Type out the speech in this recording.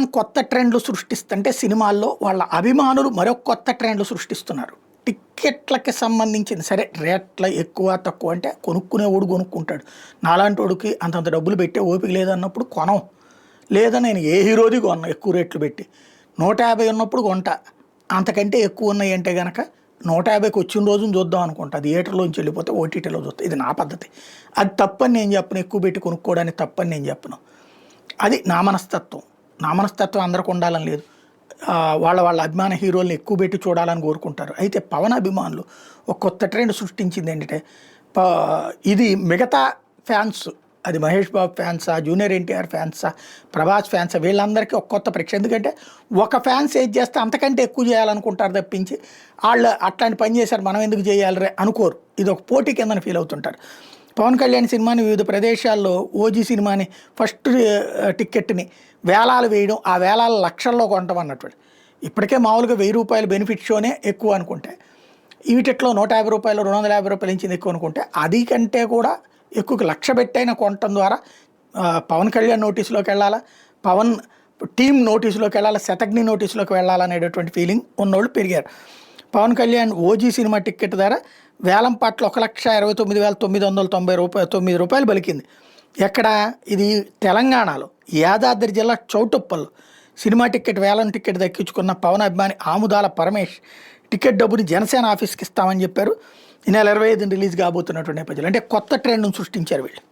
పవన్ కొత్త ట్రెండ్లు సృష్టిస్తుంటే సినిమాల్లో వాళ్ళ అభిమానులు మరొక కొత్త ట్రెండ్లు సృష్టిస్తున్నారు. టిక్కెట్లకి సంబంధించింది సరే, రేట్ల ఎక్కువ తక్కువ అంటే కొనుక్కునేవాడు కొనుక్కుంటాడు. నాలాంటి వాడికి అంతంత డబ్బులు పెట్టే ఓపిక లేదన్నప్పుడు కొనం. లేదా నేను ఏ హీరోది కొన్నా ఎక్కువ రేట్లు పెట్టి 150 ఉన్నప్పుడు కొంటా. అంతకంటే ఎక్కువ ఉన్నాయి అంటే కనుక 150కి వచ్చిన రోజున చూద్దాం అనుకుంటా. థియేటర్లోంచి వెళ్ళిపోతే ఓటీటీలో చూస్తా. ఇది నా పద్ధతి. అది తప్పని నేను చెప్పను. ఎక్కువ పెట్టి కొనుక్కోవడానికి తప్పని నేను చెప్పను. అది నా మనస్తత్వం. నా మనస్తత్వం అందరికి ఉండాలని లేదు. వాళ్ళ వాళ్ళ అభిమాన హీరోల్ని ఎక్కువ పెట్టి చూడాలని కోరుకుంటారు. అయితే పవన్ అభిమానులు ఒక కొత్త ట్రెండ్ సృష్టించింది ఏంటంటే, ఇది మిగతా ఫ్యాన్స్, అది మహేష్ బాబు ఫ్యాన్సా, జూనియర్ ఎన్టీఆర్ ఫ్యాన్సా, ప్రభాస్ ఫ్యాన్సా, వీళ్ళందరికీ ఒక కొత్త పరీక్ష. ఎందుకంటే ఒక ఫ్యాన్స్ ఏది చేస్తే అంతకంటే ఎక్కువ చేయాలనుకుంటారు తప్పించి వాళ్ళు అట్లాంటి పని చేశారు మనం ఎందుకు చేయాలి అనుకోరు. ఇది ఒక పోటీ కిందని ఫీల్ అవుతుంటారు. పవన్ కళ్యాణ్ సినిమాని వివిధ ప్రదేశాల్లో ఓజీ సినిమాని ఫస్ట్ టిక్కెట్ని వేలాలు వేయడం, ఆ వేలాలు లక్షల్లో కొనటం అన్నటువంటి. ఇప్పటికే మామూలుగా ₹1000 బెనిఫిట్ షోనే ఎక్కువ అనుకుంటే, వీటిలో ₹150 ₹250 ఇచ్చింది ఎక్కువ అనుకుంటే, అది కంటే కూడా ఎక్కువ 1,00,000 పెట్టైన కొనటం ద్వారా పవన్ కళ్యాణ్ నోటీసులోకి వెళ్ళాలా, పవన్ టీం నోటీసులోకి వెళ్ళాలా, శతఘ్ని నోటీసులోకి వెళ్ళాలనేటటువంటి ఫీలింగ్ ఉన్నోళ్ళు పెరిగారు. Pawan Kalyan OG cinema ticket ధర వేలం పాటలు ₹1,29,999 పలికింది. ఎక్కడ ఇది? తెలంగాణలో యాదాద్రి జిల్లా చౌటుప్పల్లో సినిమా టిక్కెట్ వేలం టిక్కెట్ దక్కించుకున్న పవన్ అభిమాని ఆముదాల పరమేష్ టికెట్ డబ్బుని జనసేన ఆఫీస్కి ఇస్తామని చెప్పారు. ఈ నెల 25 రిలీజ్ కాబోతున్నటువంటి నేపథ్యంలో అంటే కొత్త ట్రెండ్ను సృష్టించారు వీళ్ళు.